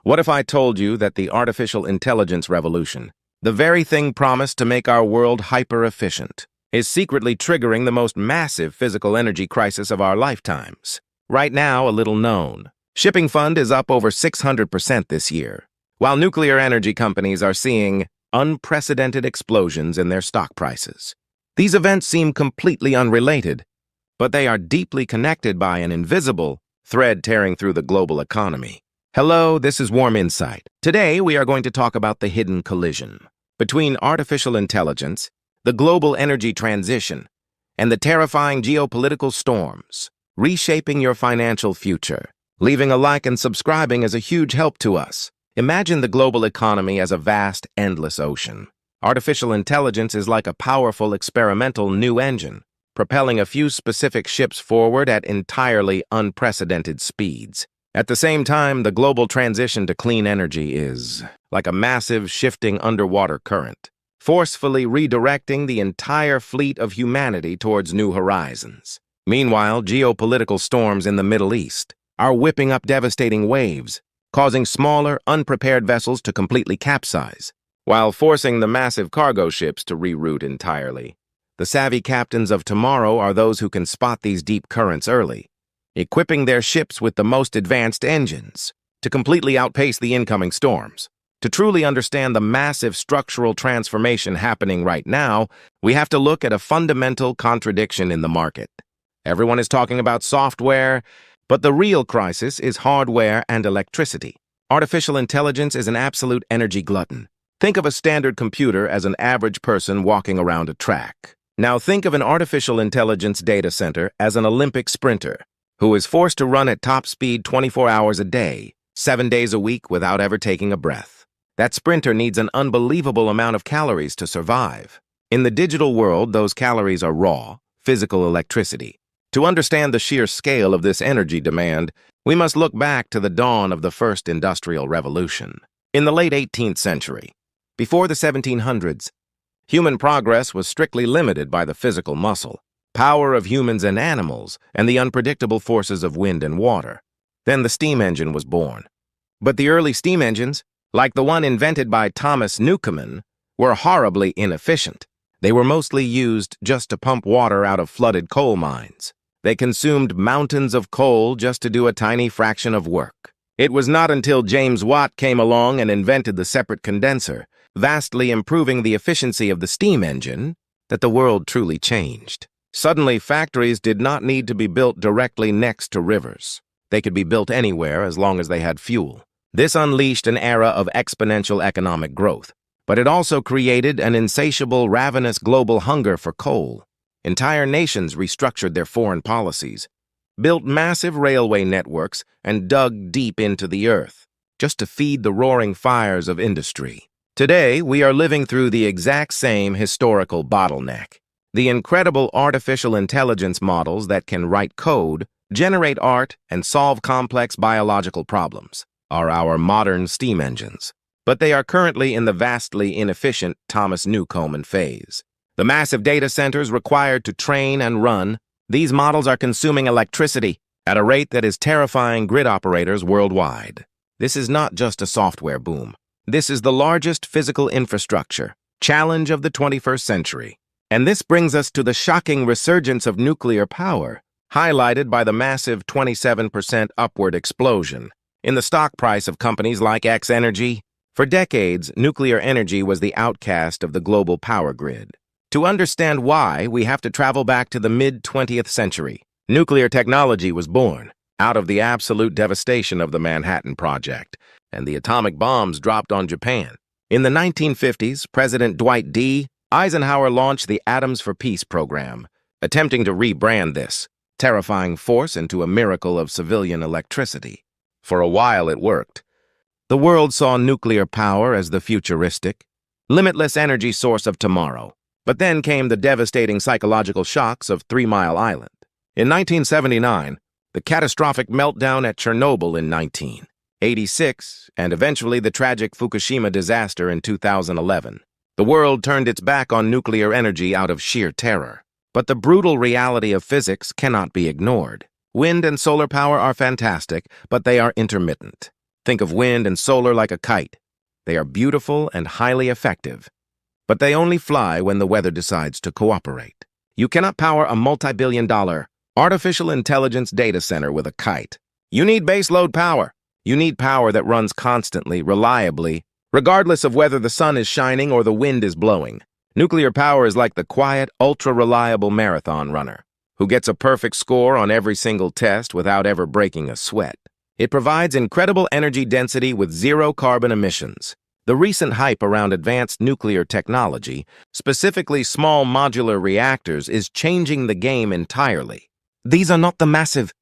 What if I told you that the artificial intelligence revolution, the very thing promised to make our world hyper-efficient, is secretly triggering the most massive physical energy crisis of our lifetimes? Right now, a little known. Shipping fund is up over 600% this year, while nuclear energy companies are seeing unprecedented explosions in their stock prices. These events seem completely unrelated, but they are deeply connected by an invisible thread tearing through the global economy. Hello, this is Warm Insight. Today, we are going to talk about the hidden collision between artificial intelligence, the global energy transition, and the terrifying geopolitical storms reshaping your financial future. Leaving a like and subscribing is a huge help to us. Imagine the global economy as a vast, endless ocean. Artificial intelligence is like a powerful experimental new engine, propelling a few specific ships forward at entirely unprecedented speeds. At the same time, the global transition to clean energy is like a massive shifting underwater current, forcefully redirecting the entire fleet of humanity towards new horizons. Meanwhile, geopolitical storms in the Middle East are whipping up devastating waves, causing smaller, unprepared vessels to completely capsize, while forcing the massive cargo ships to reroute entirely. The savvy captains of tomorrow are those who can spot these deep currents early, equipping their ships with the most advanced engines to completely outpace the incoming storms. To truly understand the massive structural transformation happening right now, we have to look at a fundamental contradiction in the market. Everyone is talking about software, but the real crisis is hardware and electricity. Artificial intelligence is an absolute energy glutton. Think of a standard computer as an average person walking around a track. Now think of an artificial intelligence data center as an Olympic sprinter who is forced to run at top speed 24 hours a day, 7 days a week without ever taking a breath. That sprinter needs an unbelievable amount of calories to survive. In the digital world, those calories are raw, physical electricity. To understand the sheer scale of this energy demand, we must look back to the dawn of the first industrial revolution. In the late 18th century, before the 1700s, human progress was strictly limited by the physical muscle, power of humans and animals, and the unpredictable forces of wind and water. Then the steam engine was born. But the early steam engines, like the one invented by Thomas Newcomen, were horribly inefficient. They were mostly used just to pump water out of flooded coal mines. They consumed mountains of coal just to do a tiny fraction of work. It was not until James Watt came along and invented the separate condenser, vastly improving the efficiency of the steam engine, that the world truly changed. Suddenly, factories did not need to be built directly next to rivers. They could be built anywhere as long as they had fuel. This unleashed an era of exponential economic growth, but it also created an insatiable, ravenous global hunger for coal. Entire nations restructured their foreign policies, built massive railway networks, and dug deep into the earth, just to feed the roaring fires of industry. Today, we are living through the exact same historical bottleneck. The incredible artificial intelligence models that can write code, generate art, and solve complex biological problems are our modern steam engines. But they are currently in the vastly inefficient Thomas Newcomen phase. The massive data centers required to train and run these models are consuming electricity at a rate that is terrifying grid operators worldwide. This is not just a software boom. This is the largest physical infrastructure challenge of the 21st century. And this brings us to the shocking resurgence of nuclear power, highlighted by the massive 27% upward explosion in the stock price of companies like X-Energy. For decades, nuclear energy was the outcast of the global power grid. To understand why, we have to travel back to the mid-20th century. Nuclear technology was born out of the absolute devastation of the Manhattan Project, and the atomic bombs dropped on Japan. In the 1950s, President Dwight D. Eisenhower launched the Atoms for Peace program, attempting to rebrand this terrifying force into a miracle of civilian electricity. For a while, it worked. The world saw nuclear power as the futuristic, limitless energy source of tomorrow. But then came the devastating psychological shocks of 3 Mile Island. In 1979, the catastrophic meltdown at Chernobyl in 1986, and eventually the tragic Fukushima disaster in 2011. The world turned its back on nuclear energy out of sheer terror. But the brutal reality of physics cannot be ignored. Wind and solar power are fantastic, but they are intermittent. Think of wind and solar like a kite. They are beautiful and highly effective, but they only fly when the weather decides to cooperate. You cannot power a multi-billion-dollar artificial intelligence data center with a kite. You need baseload power. You need power that runs constantly, reliably, regardless of whether the sun is shining or the wind is blowing. Nuclear power is like the quiet, ultra-reliable marathon runner who gets a perfect score on every single test without ever breaking a sweat. It provides incredible energy density with zero carbon emissions. The recent hype around advanced nuclear technology, specifically small modular reactors, is changing the game entirely. These are not the massive,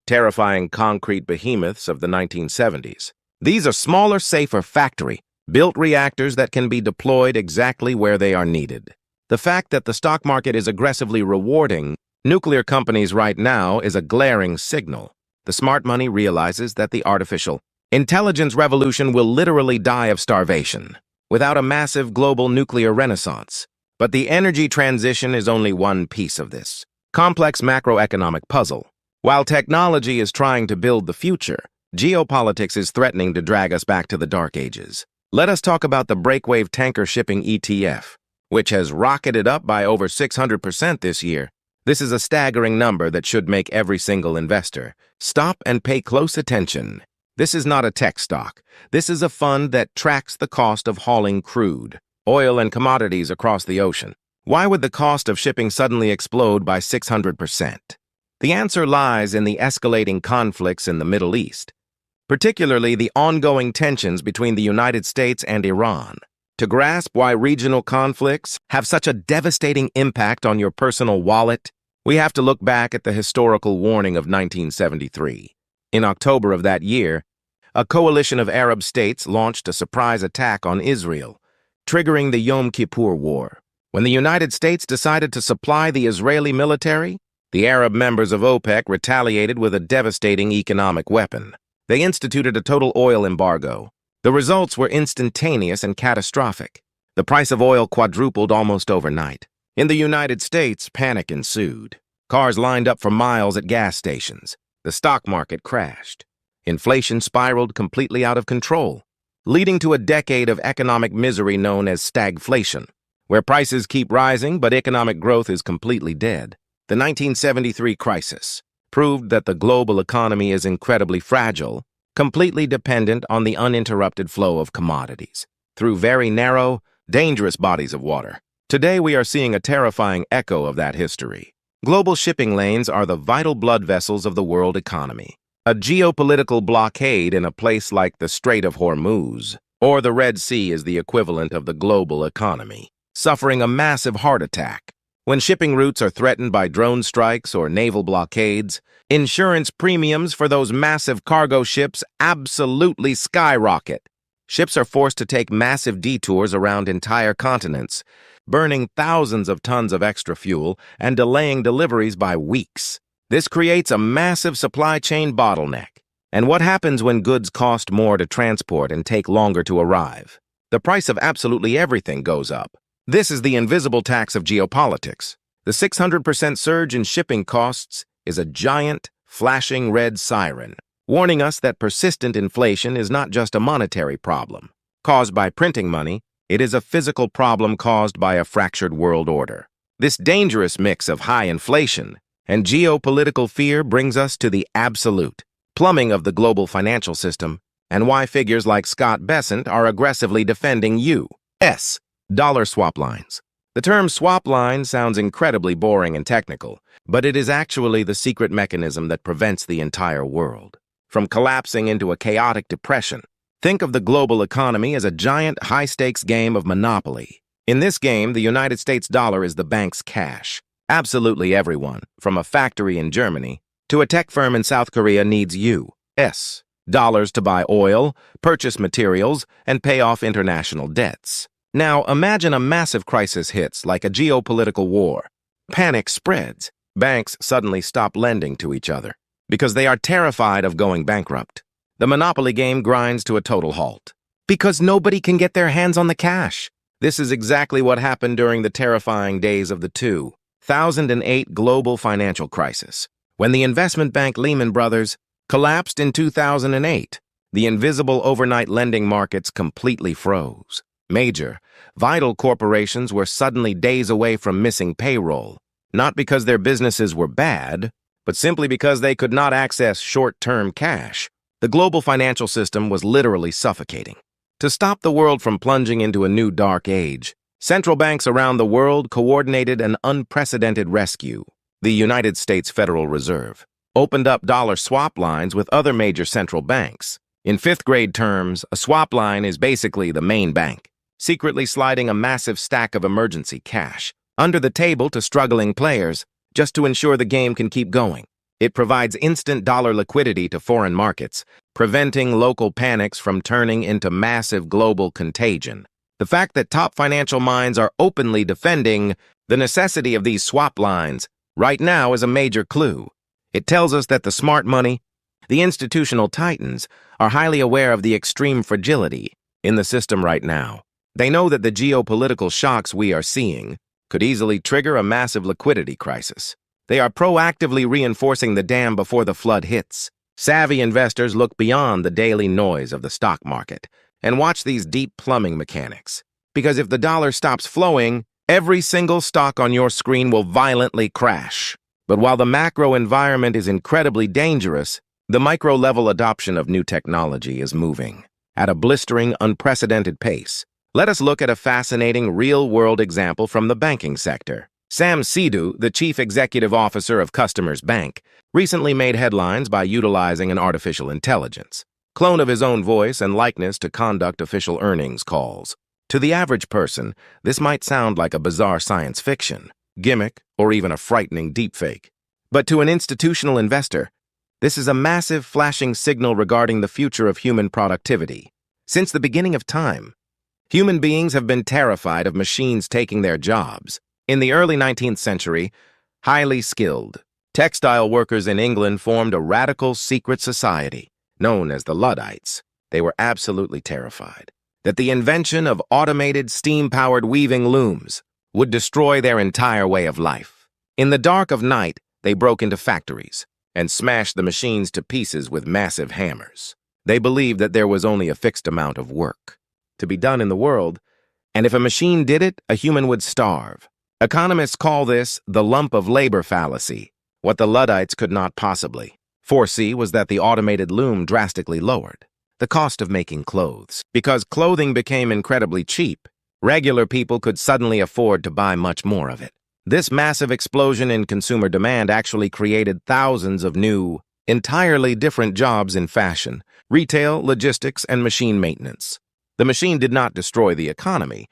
terrifying concrete behemoths of the 1970s. These are smaller, safer factory-built reactors that can be deployed exactly where they are needed. The fact that the stock market is aggressively rewarding nuclear companies right now is a glaring signal. The smart money realizes that the artificial intelligence revolution will literally die of starvation without a massive global nuclear renaissance. But the energy transition is only one piece of this complex macroeconomic puzzle. While technology is trying to build the future, geopolitics is threatening to drag us back to the dark ages. Let us talk about the breakwave tanker shipping ETF, which has rocketed up by over 600% this year. This is a staggering number that should make every single investor stop and pay close attention. This is not a tech stock. This is a fund that tracks the cost of hauling crude, oil, and commodities across the ocean. Why would the cost of shipping suddenly explode by 600%? The answer lies in the escalating conflicts in the Middle East, particularly the ongoing tensions between the United States and Iran. To grasp why regional conflicts have such a devastating impact on your personal wallet, we have to look back at the historical warning of 1973. In October of that year, a coalition of Arab states launched a surprise attack on Israel, triggering the Yom Kippur War. When the United States decided to supply the Israeli military, the Arab members of OPEC retaliated with a devastating economic weapon. They instituted a total oil embargo. The results were instantaneous and catastrophic. The price of oil quadrupled almost overnight. In the United States, panic ensued. Cars lined up for miles at gas stations. The stock market crashed. Inflation spiraled completely out of control, leading to a decade of economic misery known as stagflation, where prices keep rising but economic growth is completely dead. The 1973 crisis proved that the global economy is incredibly fragile, completely dependent on the uninterrupted flow of commodities through very narrow, dangerous bodies of water. Today, we are seeing a terrifying echo of that history. Global shipping lanes are the vital blood vessels of the world economy. A geopolitical blockade in a place like the Strait of Hormuz or the Red Sea is the equivalent of the global economy, suffering a massive heart attack. When shipping routes are threatened by drone strikes or naval blockades, insurance premiums for those massive cargo ships absolutely skyrocket. Ships are forced to take massive detours around entire continents, burning thousands of tons of extra fuel and delaying deliveries by weeks. This creates a massive supply chain bottleneck. And what happens when goods cost more to transport and take longer to arrive? The price of absolutely everything goes up. This is the invisible tax of geopolitics. The 600% surge in shipping costs is a giant, flashing red siren, warning us that persistent inflation is not just a monetary problem caused by printing money, it is a physical problem caused by a fractured world order. This dangerous mix of high inflation and geopolitical fear brings us to the absolute plumbing of the global financial system and why figures like Scott Bessent are aggressively defending U.S. dollar swap lines. The term swap line sounds incredibly boring and technical, but it is actually the secret mechanism that prevents the entire world from collapsing into a chaotic depression. Think of the global economy as a giant, high-stakes game of Monopoly. In this game, the United States dollar is the bank's cash. Absolutely everyone, from a factory in Germany to a tech firm in South Korea, needs U.S. dollars to buy oil, purchase materials, and pay off international debts. Now, imagine a massive crisis hits, like a geopolitical war. Panic spreads. Banks suddenly stop lending to each other because they are terrified of going bankrupt. The Monopoly game grinds to a total halt because nobody can get their hands on the cash. This is exactly what happened during the terrifying days of the 2008 global financial crisis, when the investment bank Lehman Brothers collapsed in 2008. the invisible overnight lending markets completely froze. Major, vital corporations were suddenly days away from missing payroll, not because their businesses were bad, but simply because they could not access short-term cash. The global financial system was literally suffocating. To stop the world from plunging into a new dark age, central banks around the world coordinated an unprecedented rescue. The United States Federal Reserve opened up dollar swap lines with other major central banks. In fifth-grade terms, a swap line is basically the main bank, secretly sliding a massive stack of emergency cash under the table to struggling players just to ensure the game can keep going. It provides instant dollar liquidity to foreign markets, preventing local panics from turning into massive global contagion. The fact that top financial minds are openly defending the necessity of these swap lines right now is a major clue. It tells us that the smart money, the institutional titans, are highly aware of the extreme fragility in the system right now. They know that the geopolitical shocks we are seeing could easily trigger a massive liquidity crisis. They are proactively reinforcing the dam before the flood hits. Savvy investors look beyond the daily noise of the stock market and watch these deep plumbing mechanics. Because if the dollar stops flowing, every single stock on your screen will violently crash. But while the macro environment is incredibly dangerous, the micro-level adoption of new technology is moving at a blistering, unprecedented pace. Let us look at a fascinating real-world example from the banking sector. Sam Sidhu, the chief executive officer of Customers Bank, recently made headlines by utilizing an artificial intelligence clone of his own voice and likeness to conduct official earnings calls. To the average person, this might sound like a bizarre science fiction, gimmick, or even a frightening deepfake. But to an institutional investor, this is a massive flashing signal regarding the future of human productivity. Since the beginning of time, human beings have been terrified of machines taking their jobs. In the early 19th century, highly skilled textile workers in England formed a radical secret society known as the Luddites. They were absolutely terrified that the invention of automated steam-powered weaving looms would destroy their entire way of life. In the dark of night, they broke into factories and smashed the machines to pieces with massive hammers. They believed that there was only a fixed amount of work to be done in the world, and if a machine did it, a human would starve. Economists call this the lump of labor fallacy. What the Luddites could not possibly foresee was that the automated loom drastically lowered the cost of making clothes. Because clothing became incredibly cheap, regular people could suddenly afford to buy much more of it. This massive explosion in consumer demand actually created thousands of new, entirely different jobs in fashion, retail, logistics, and machine maintenance. The machine did not destroy the economy.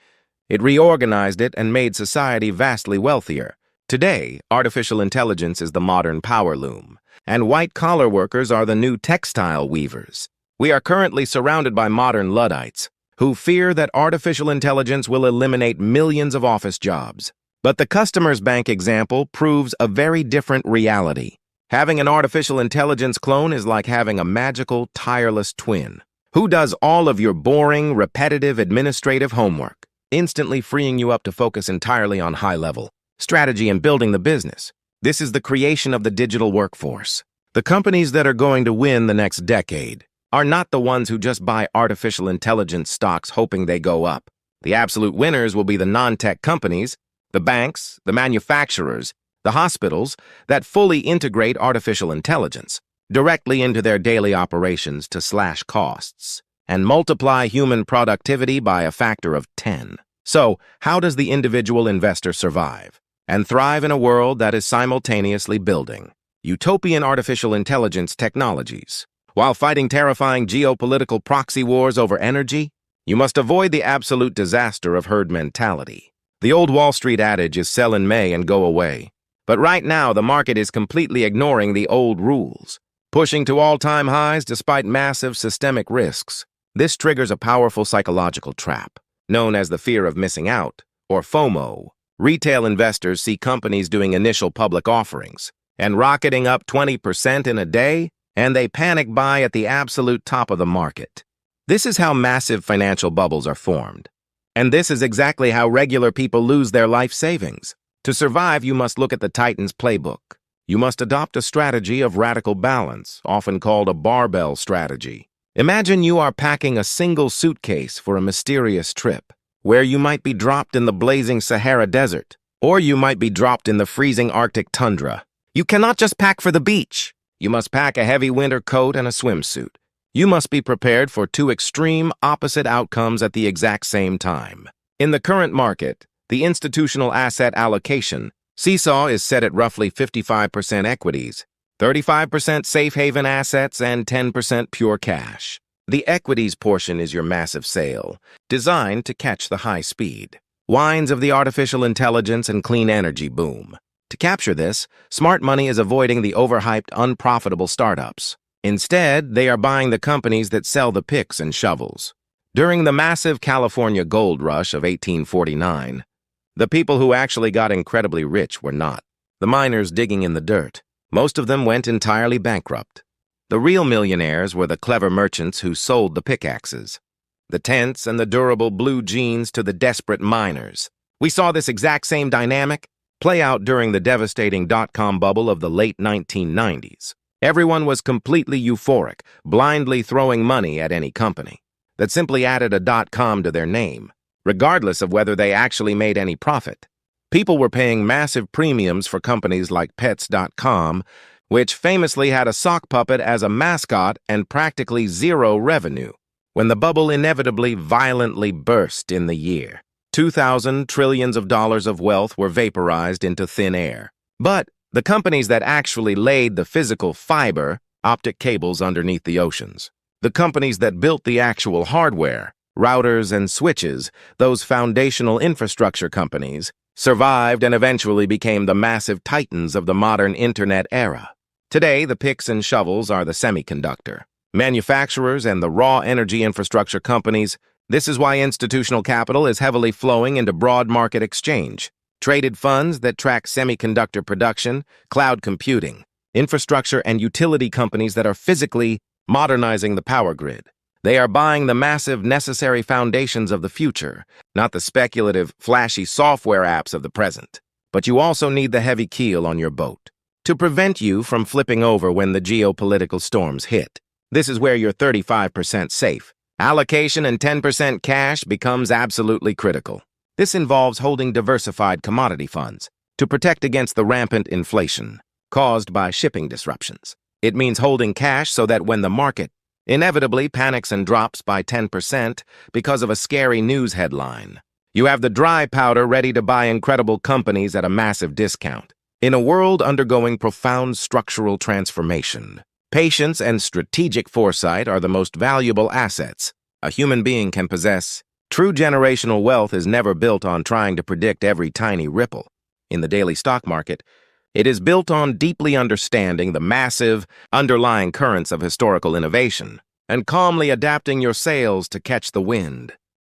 It reorganized it and made society vastly wealthier. Today, artificial intelligence is the modern power loom, and white-collar workers are the new textile weavers. We are currently surrounded by modern Luddites who fear that artificial intelligence will eliminate millions of office jobs. But the Customers Bank example proves a very different reality. Having an artificial intelligence clone is like having a magical, tireless twin who does all of your boring, repetitive, administrative homework, instantly freeing you up to focus entirely on high-level strategy and building the business. This is the creation of the digital workforce. The companies that are going to win the next decade are not the ones who just buy artificial intelligence stocks hoping they go up. The absolute winners will be the non-tech companies, the banks, the manufacturers, the hospitals that fully integrate artificial intelligence directly into their daily operations to slash costs and multiply human productivity by a factor of 10. So, how does the individual investor survive and thrive in a world that is simultaneously building utopian artificial intelligence technologies while fighting terrifying geopolitical proxy wars over energy? You must avoid the absolute disaster of herd mentality. The old Wall Street adage is sell in May and go away. But right now, the market is completely ignoring the old rules, pushing to all-time highs despite massive systemic risks. This triggers a powerful psychological trap, known as the fear of missing out, or FOMO. Retail investors see companies doing initial public offerings and rocketing up 20% in a day, and they panic buy at the absolute top of the market. This is how massive financial bubbles are formed. And this is exactly how regular people lose their life savings. To survive, you must look at the Titan's playbook. You must adopt a strategy of radical balance, often called a barbell strategy. Imagine you are packing a single suitcase for a mysterious trip, where you might be dropped in the blazing Sahara Desert, or you might be dropped in the freezing Arctic tundra. You cannot just pack for the beach. You must pack a heavy winter coat and a swimsuit. You must be prepared for two extreme opposite outcomes at the exact same time. In the current market, the institutional asset allocation seesaw is set at roughly 55% equities, 35% safe haven assets, and 10% pure cash. The equities portion is your massive sale, designed to catch the high speed winds of the artificial intelligence and clean energy boom. To capture this, smart money is avoiding the overhyped, unprofitable startups. Instead, they are buying the companies that sell the picks and shovels. During the massive California gold rush of 1849, the people who actually got incredibly rich were not the miners digging in the dirt. Most of them went entirely bankrupt. The real millionaires were the clever merchants who sold the pickaxes, the tents, and the durable blue jeans to the desperate miners. We saw this exact same dynamic play out during the devastating dot-com bubble of the late 1990s. Everyone was completely euphoric, blindly throwing money at any company that simply added a .com to their name, regardless of whether they actually made any profit. People were paying massive premiums for companies like Pets.com, which famously had a sock puppet as a mascot and practically zero revenue. When the bubble inevitably violently burst in the year 2000, trillions of dollars of wealth were vaporized into thin air. But the companies that actually laid the physical fiber, optic cables underneath the oceans, the companies that built the actual hardware, routers and switches, those foundational infrastructure companies, survived and eventually became the massive titans of the modern internet era. Today, the picks and shovels are the semiconductor manufacturers and the raw energy infrastructure companies. This is why institutional capital is heavily flowing into broad market exchange, traded funds that track semiconductor production, cloud computing, infrastructure, and utility companies that are physically modernizing the power grid. They are buying the massive necessary foundations of the future, not the speculative, flashy software apps of the present. But you also need the heavy keel on your boat to prevent you from flipping over when the geopolitical storms hit. This is where your 35% safe allocation and 10% cash becomes absolutely critical. This involves holding diversified commodity funds to protect against the rampant inflation caused by shipping disruptions. It means holding cash so that when the market inevitably panics and drops by 10% because of a scary news headline, you have the dry powder ready to buy incredible companies at a massive discount. In a world undergoing profound structural transformation, patience and strategic foresight are the most valuable assets a human being can possess. True generational wealth is never built on trying to predict every tiny ripple in the daily stock market. It is built on deeply understanding the massive underlying currents of historical innovation and calmly adapting your sails to catch the wind.